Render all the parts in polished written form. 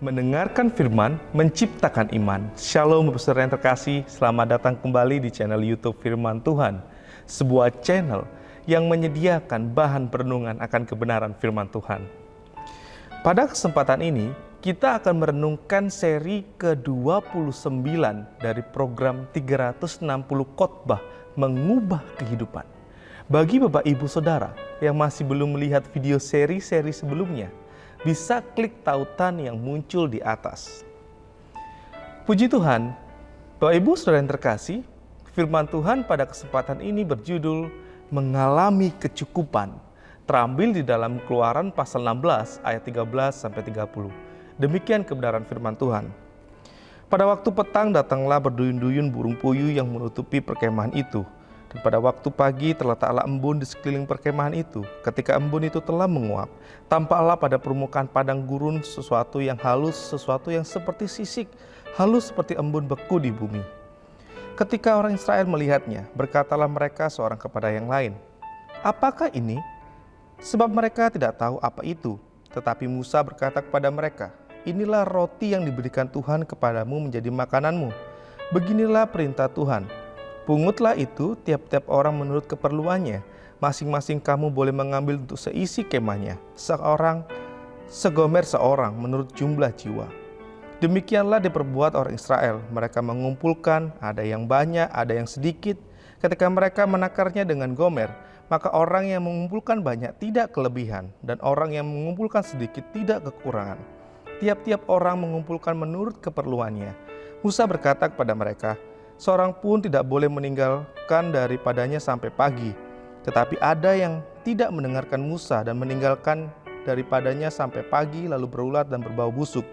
Mendengarkan firman, menciptakan iman. Shalom saudara yang terkasih, selamat datang kembali di channel YouTube Firman Tuhan. Sebuah channel yang menyediakan bahan perenungan akan kebenaran firman Tuhan. Pada kesempatan ini, kita akan merenungkan seri ke-29 dari program 360 khotbah mengubah kehidupan. Bagi Bapak Ibu Saudara yang masih belum melihat video seri-seri sebelumnya, bisa klik tautan yang muncul di atas. Puji Tuhan, Bapak Ibu Saudara yang terkasih, firman Tuhan pada kesempatan ini berjudul Mengalami Kecukupan, terambil di dalam Keluaran pasal 16 ayat 13-30. Demikian kebenaran firman Tuhan. Pada waktu petang datanglah berduyun-duyun burung puyuh yang menutupi perkemahan itu. Dan pada waktu pagi terletaklah embun di sekeliling perkemahan itu. Ketika embun itu telah menguap, tampaklah pada permukaan padang gurun sesuatu yang halus, sesuatu yang seperti sisik, halus seperti embun beku di bumi. Ketika orang Israel melihatnya, berkatalah mereka seorang kepada yang lain, "Apakah ini?" Sebab mereka tidak tahu apa itu. Tetapi Musa berkata kepada mereka, "Inilah roti yang diberikan Tuhan kepadamu menjadi makananmu. Beginilah perintah Tuhan. Pungutlah itu tiap-tiap orang menurut keperluannya. Masing-masing kamu boleh mengambil untuk seisi kemahnya, segomer seorang menurut jumlah jiwa." Demikianlah diperbuat orang Israel. Mereka mengumpulkan, ada yang banyak, ada yang sedikit. Ketika mereka menakarnya dengan gomer, maka orang yang mengumpulkan banyak tidak kelebihan, dan orang yang mengumpulkan sedikit tidak kekurangan. Tiap-tiap orang mengumpulkan menurut keperluannya. Musa berkata kepada mereka, "Seorang pun tidak boleh meninggalkan daripadanya sampai pagi." Tetapi ada yang tidak mendengarkan Musa dan meninggalkan daripadanya sampai pagi, lalu berulat dan berbau busuk.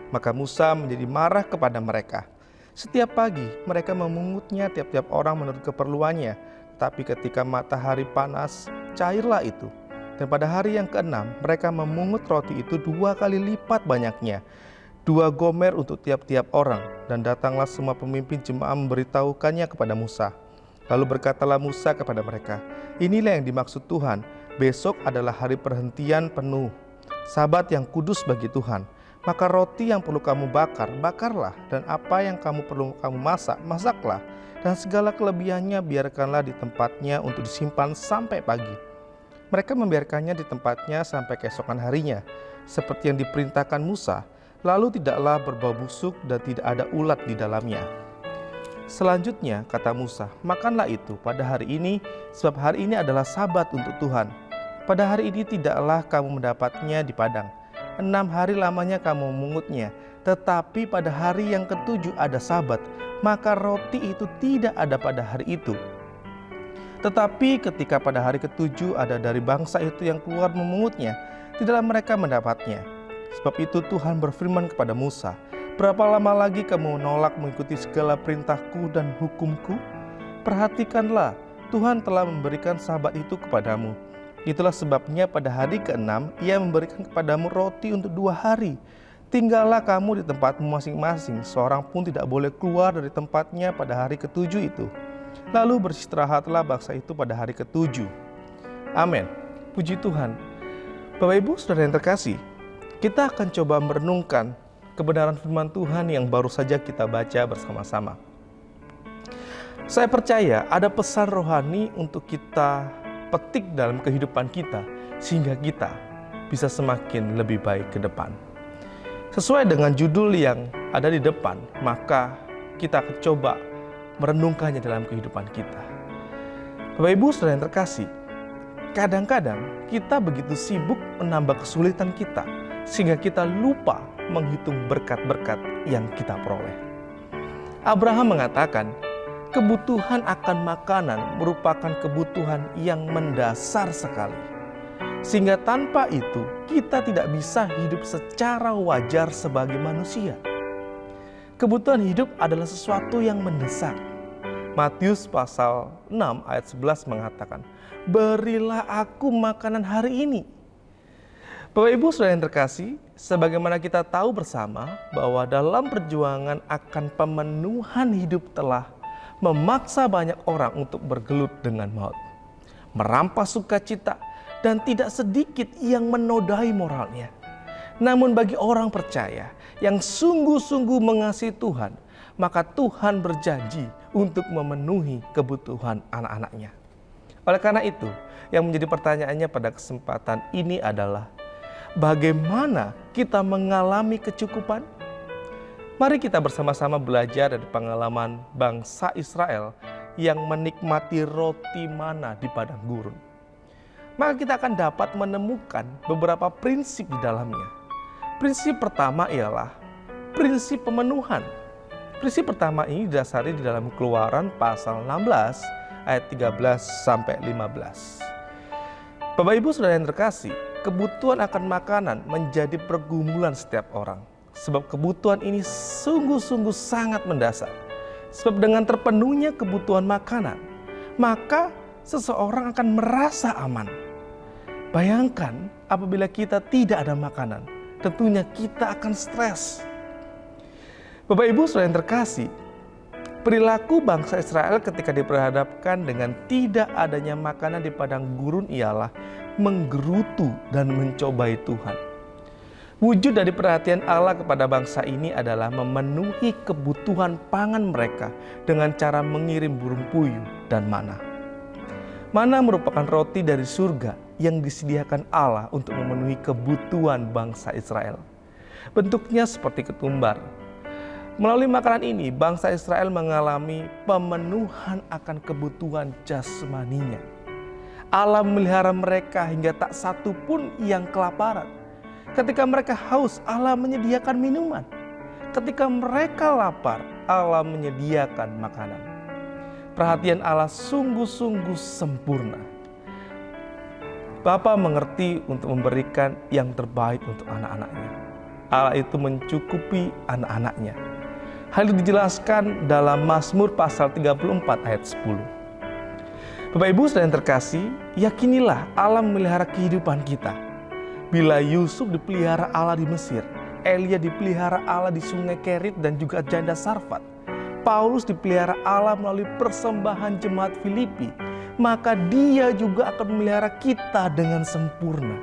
Maka Musa menjadi marah kepada mereka. Setiap pagi mereka memungutnya tiap-tiap orang menurut keperluannya. Tapi ketika matahari panas, cairlah itu. Dan pada hari yang ke-6 mereka memungut roti itu 2 kali lipat banyaknya, 2 gomer untuk tiap-tiap orang. Dan datanglah semua pemimpin jemaah memberitahukannya kepada Musa. Lalu berkatalah Musa kepada mereka, "Inilah yang dimaksud Tuhan, besok adalah hari perhentian penuh, Sabat yang kudus bagi Tuhan. Maka roti yang perlu kamu bakar, bakarlah, dan apa yang perlu kamu masak, masaklah. Dan segala kelebihannya biarkanlah di tempatnya untuk disimpan sampai pagi." Mereka membiarkannya di tempatnya sampai keesokan harinya, seperti yang diperintahkan Musa. Lalu tidaklah berbau busuk dan tidak ada ulat di dalamnya. Selanjutnya kata Musa, "Makanlah itu pada hari ini, sebab hari ini adalah Sabat untuk Tuhan. Pada hari ini tidaklah kamu mendapatnya di padang. 6 hari lamanya kamu memungutnya, tetapi pada hari yang ke-7 ada Sabat, maka roti itu tidak ada pada hari itu. Tetapi ketika pada hari ke-7 ada dari bangsa itu yang keluar memungutnya, tidaklah mereka mendapatnya. Sebab itu Tuhan berfirman kepada Musa, berapa lama lagi kamu menolak mengikuti segala perintahku dan hukumku? Perhatikanlah, Tuhan telah memberikan Sabat itu kepadamu. Itulah sebabnya pada hari ke-6 ia memberikan kepadamu roti untuk 2 hari. Tinggallah kamu di tempatmu masing-masing, seorang pun tidak boleh keluar dari tempatnya pada hari ke-7 itu. Lalu beristirahatlah bangsa itu pada hari ke-7. Amin. Puji Tuhan. Bapak Ibu Saudara yang terkasih, kita akan coba merenungkan kebenaran firman Tuhan yang baru saja kita baca bersama-sama. Saya percaya ada pesan rohani untuk kita petik dalam kehidupan kita, sehingga kita bisa semakin lebih baik ke depan. Sesuai dengan judul yang ada di depan, maka kita akan coba merenungkannya dalam kehidupan kita. Bapak Ibu Saudara yang terkasih, kadang-kadang kita begitu sibuk menambah kesulitan kita, sehingga kita lupa menghitung berkat-berkat yang kita peroleh. Abraham mengatakan, kebutuhan akan makanan merupakan kebutuhan yang mendasar sekali. Sehingga tanpa itu kita tidak bisa hidup secara wajar sebagai manusia. Kebutuhan hidup adalah sesuatu yang mendesak. Matius pasal 6 ayat 11 mengatakan, "Berilah aku makanan hari ini." Bapak Ibu Saudara yang terkasih, sebagaimana kita tahu bersama bahwa dalam perjuangan akan pemenuhan hidup telah memaksa banyak orang untuk bergelut dengan maut, merampas sukacita, dan tidak sedikit yang menodai moralnya. Namun bagi orang percaya yang sungguh-sungguh mengasihi Tuhan, maka Tuhan berjanji untuk memenuhi kebutuhan anak-anaknya. Oleh karena itu, yang menjadi pertanyaannya pada kesempatan ini adalah, bagaimana kita mengalami kecukupan? Mari kita bersama-sama belajar dari pengalaman bangsa Israel yang menikmati roti mana di padang gurun. Maka kita akan dapat menemukan beberapa prinsip di dalamnya. Prinsip pertama ialah prinsip pemenuhan. Prinsip pertama ini didasari di dalam Keluaran pasal 16 ayat 13 sampai 15. Bapak Ibu Saudara yang terkasih, kebutuhan akan makanan menjadi pergumulan setiap orang. Sebab kebutuhan ini sungguh-sungguh sangat mendasar. Sebab dengan terpenuhnya kebutuhan makanan, maka seseorang akan merasa aman. Bayangkan apabila kita tidak ada makanan, tentunya kita akan stres. Bapak Ibu Saudara yang terkasih, perilaku bangsa Israel ketika diperhadapkan dengan tidak adanya makanan di padang gurun ialah menggerutu dan mencobai Tuhan. Wujud dari perhatian Allah kepada bangsa ini adalah memenuhi kebutuhan pangan mereka dengan cara mengirim burung puyuh dan mana. Mana merupakan roti dari surga yang disediakan Allah untuk memenuhi kebutuhan bangsa Israel. Bentuknya seperti ketumbar. Melalui makanan ini, bangsa Israel mengalami pemenuhan akan kebutuhan jasmaninya. Allah memelihara mereka hingga tak satu pun yang kelaparan. Ketika mereka haus, Allah menyediakan minuman. Ketika mereka lapar, Allah menyediakan makanan. Perhatian Allah sungguh-sungguh sempurna. Bapa mengerti untuk memberikan yang terbaik untuk anak-anaknya. Allah itu mencukupi anak-anaknya. Hal itu dijelaskan dalam Mazmur pasal 34 ayat 10. Bapak Ibu Saudara yang terkasih, yakinilah Allah memelihara kehidupan kita. Bila Yusuf dipelihara Allah di Mesir, Elia dipelihara Allah di Sungai Kerit dan juga Janda Sarfat, Paulus dipelihara Allah melalui persembahan jemaat Filipi, maka dia juga akan memelihara kita dengan sempurna.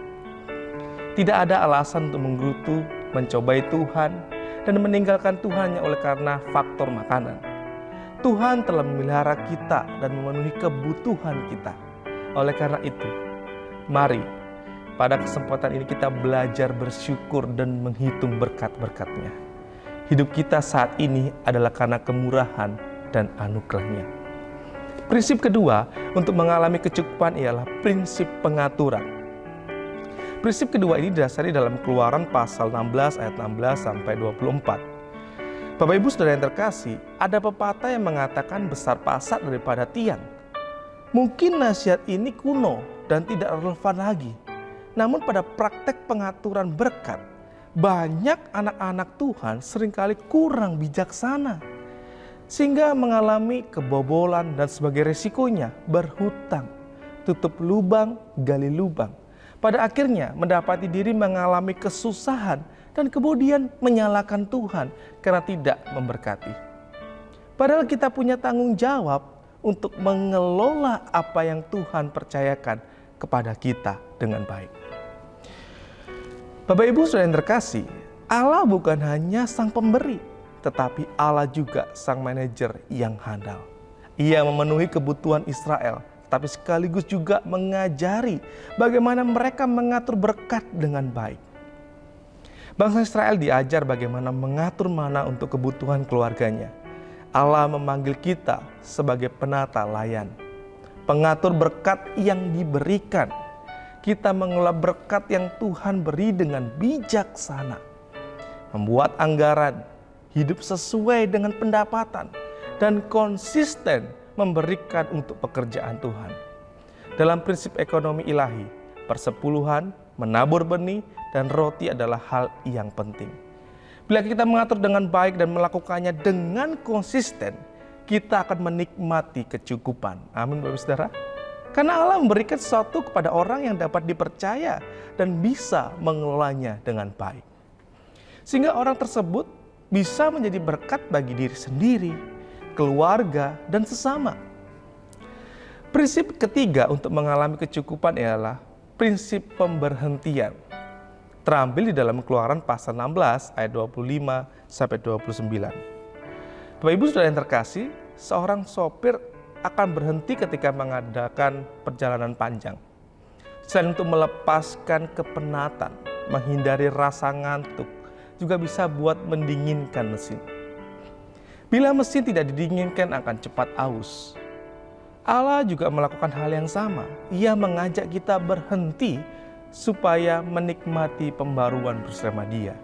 Tidak ada alasan untuk menggerutu, mencobai Tuhan, dan meninggalkan Tuhan hanya oleh karena faktor makanan. Tuhan telah memelihara kita dan memenuhi kebutuhan kita. Oleh karena itu, mari pada kesempatan ini kita belajar bersyukur dan menghitung berkat-berkat-Nya. Hidup kita saat ini adalah karena kemurahan dan anugerah-Nya. Prinsip kedua untuk mengalami kecukupan ialah prinsip pengaturan. Prinsip kedua ini didasari dalam Keluaran pasal 16 ayat 16 sampai 24. Bapak Ibu Saudara yang terkasih, ada pepatah yang mengatakan besar pasak daripada tiang. Mungkin nasihat ini kuno dan tidak relevan lagi. Namun pada praktek pengaturan berkat, banyak anak-anak Tuhan seringkali kurang bijaksana, sehingga mengalami kebobolan dan sebagai resikonya berhutang, tutup lubang, gali lubang. Pada akhirnya mendapati diri mengalami kesusahan dan kemudian menyalahkan Tuhan karena tidak memberkati. Padahal kita punya tanggung jawab untuk mengelola apa yang Tuhan percayakan kepada kita dengan baik. Bapak Ibu Saudara yang terkasih, Allah bukan hanya sang pemberi, tetapi Allah juga sang manajer yang handal. Ia memenuhi kebutuhan Israel, tapi sekaligus juga mengajari bagaimana mereka mengatur berkat dengan baik. Bangsa Israel diajar bagaimana mengatur mana untuk kebutuhan keluarganya. Allah memanggil kita sebagai penata layan, pengatur berkat yang diberikan. Kita mengelola berkat yang Tuhan beri dengan bijaksana, membuat anggaran, hidup sesuai dengan pendapatan, dan konsisten memberikan untuk pekerjaan Tuhan. Dalam prinsip ekonomi ilahi, persepuluhan, menabur benih, dan roti adalah hal yang penting. Bila kita mengatur dengan baik dan melakukannya dengan konsisten, kita akan menikmati kecukupan. Amin Bapak Saudara. Karena Allah memberikan sesuatu kepada orang yang dapat dipercaya dan bisa mengelolanya dengan baik. Sehingga orang tersebut bisa menjadi berkat bagi diri sendiri, keluarga, dan sesama. Prinsip ketiga untuk mengalami kecukupan ialah prinsip pemberhentian. terambil di dalam Keluaran pasal 16 ayat 25 sampai 29. Bapak Ibu Saudara yang terkasih, seorang sopir akan berhenti ketika mengadakan perjalanan panjang. Selain untuk melepaskan kepenatan, menghindari rasa ngantuk, juga bisa buat mendinginkan mesin. Bila mesin tidak didinginkan akan cepat aus. Allah juga melakukan hal yang sama. Ia mengajak kita berhenti supaya menikmati pembaruan bersama Dia.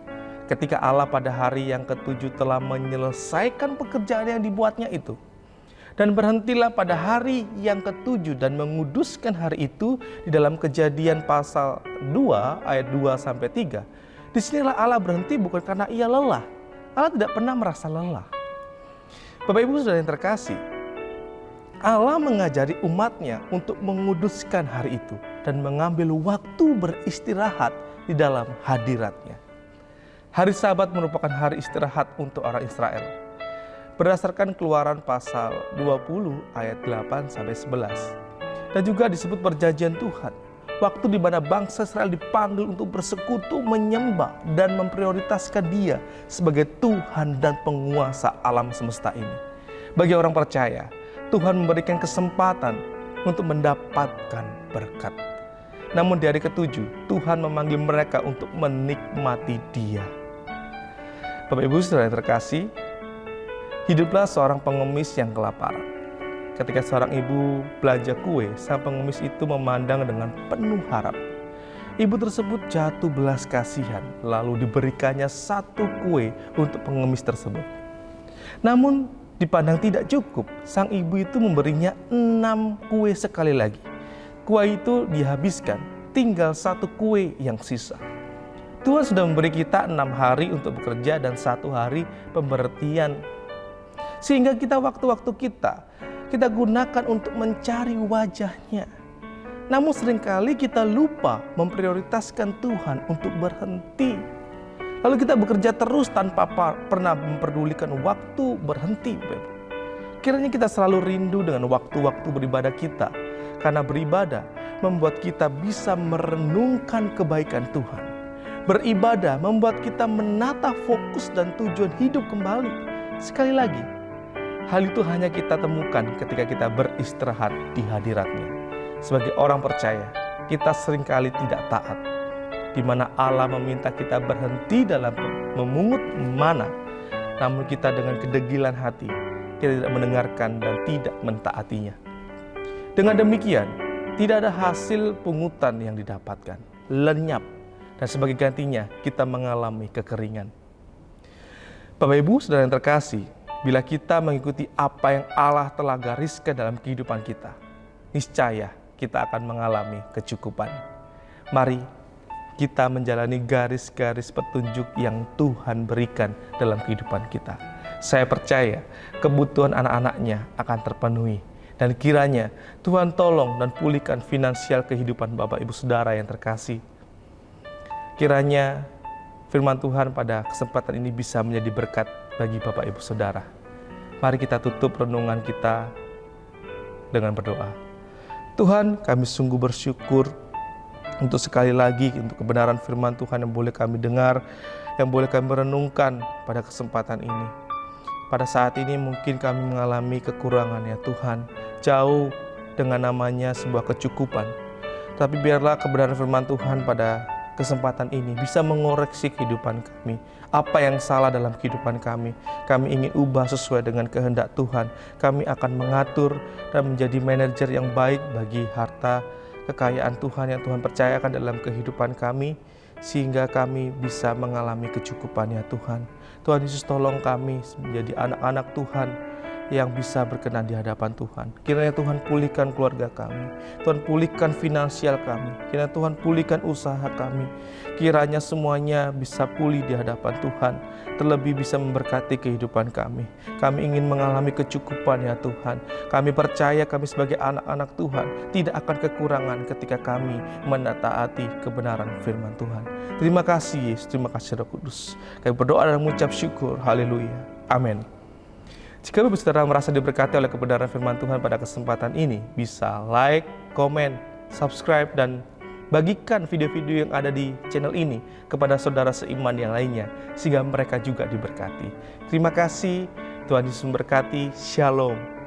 Ketika Allah pada hari yang ke-7 telah menyelesaikan pekerjaan yang dibuatnya itu. Dan berhentilah pada hari yang ke-7 dan menguduskan hari itu di dalam Kejadian pasal 2 ayat 2 sampai 3. Disinilah Allah berhenti bukan karena Ia lelah. Allah tidak pernah merasa lelah. Bapak Ibu Saudara yang terkasih, Allah mengajari umatnya untuk menguduskan hari itu dan mengambil waktu beristirahat di dalam hadiratnya. Hari Sabat merupakan hari istirahat untuk orang Israel. Berdasarkan Keluaran pasal 20 ayat 8 sampai 11. Dan juga disebut perjanjian Tuhan. Waktu di mana bangsa Israel dipanggil untuk bersekutu, menyembah dan memprioritaskan Dia sebagai Tuhan dan penguasa alam semesta ini. Bagi orang percaya, Tuhan memberikan kesempatan untuk mendapatkan berkat. Namun di hari ke-7, Tuhan memanggil mereka untuk menikmati Dia. Bapak Ibu Saudara yang terkasih, hiduplah seorang pengemis yang kelaparan. Ketika seorang ibu belanja kue, sang pengemis itu memandang dengan penuh harap. Ibu tersebut jatuh belas kasihan, lalu diberikannya 1 kue untuk pengemis tersebut. Namun dipandang tidak cukup, sang ibu itu memberinya 6 kue sekali lagi. Kue itu dihabiskan, tinggal 1 kue yang sisa. Tuhan sudah memberi kita 6 hari untuk bekerja dan 1 hari pemberhentian. Sehingga waktu-waktu kita gunakan untuk mencari wajah-Nya. Namun seringkali kita lupa memprioritaskan Tuhan untuk berhenti. Lalu kita bekerja terus tanpa pernah memperdulikan waktu berhenti. Kiranya kita selalu rindu dengan waktu-waktu beribadah kita. Karena beribadah membuat kita bisa merenungkan kebaikan Tuhan. Beribadah membuat kita menata fokus dan tujuan hidup kembali. Sekali lagi, hal itu hanya kita temukan ketika kita beristirahat di hadirat-Nya. Sebagai orang percaya, kita seringkali tidak taat, di mana Allah meminta kita berhenti dalam memungut mana, namun kita dengan kedegilan hati, kita tidak mendengarkan dan tidak mentaatinya. Dengan demikian, tidak ada hasil pungutan yang didapatkan, lenyap, dan sebagai gantinya kita mengalami kekeringan. Bapak Ibu Saudara yang terkasih, bila kita mengikuti apa yang Allah telah gariskan dalam kehidupan kita, niscaya kita akan mengalami kecukupan. Mari kita menjalani garis-garis petunjuk yang Tuhan berikan dalam kehidupan kita. Saya percaya kebutuhan anak-anak-Nya akan terpenuhi. Dan kiranya Tuhan tolong dan pulihkan finansial kehidupan Bapak Ibu Saudara yang terkasih. Kiranya firman Tuhan pada kesempatan ini bisa menjadi berkat bagi Bapak Ibu Saudara. Mari kita tutup renungan kita dengan berdoa. Tuhan, kami sungguh bersyukur untuk sekali lagi untuk kebenaran firman Tuhan yang boleh kami dengar, yang boleh kami renungkan pada kesempatan ini. Pada saat ini mungkin kami mengalami kekurangan ya Tuhan, jauh dengan namanya sebuah kecukupan. Tapi biarlah kebenaran firman Tuhan pada kesempatan ini bisa mengoreksi kehidupan kami. Apa yang salah dalam kehidupan kami ingin ubah sesuai dengan kehendak Tuhan. Kami akan mengatur dan menjadi manajer yang baik bagi harta kekayaan Tuhan yang Tuhan percayakan dalam kehidupan kami, sehingga kami bisa mengalami kecukupan ya Tuhan. Tuhan Yesus, tolong kami menjadi anak-anak Tuhan yang bisa berkenan di hadapan Tuhan. Kiranya Tuhan pulihkan keluarga kami, Tuhan pulihkan finansial kami, kiranya Tuhan pulihkan usaha kami, kiranya semuanya bisa pulih di hadapan Tuhan, terlebih bisa memberkati kehidupan kami. Kami ingin mengalami kecukupan ya Tuhan. Kami percaya kami sebagai anak-anak Tuhan tidak akan kekurangan ketika kami menataati kebenaran firman Tuhan. Terima kasih Yesus, terima kasih Roh Kudus. Kami berdoa dan mengucap syukur. Haleluya. Amin. Jika Bapak Saudara merasa diberkati oleh kebenaran firman Tuhan pada kesempatan ini, bisa like, komen, subscribe, dan Bagikan video-video yang ada di channel ini kepada saudara seiman yang lainnya, sehingga mereka juga diberkati. Terima kasih, Tuhan Yesus memberkati. Shalom.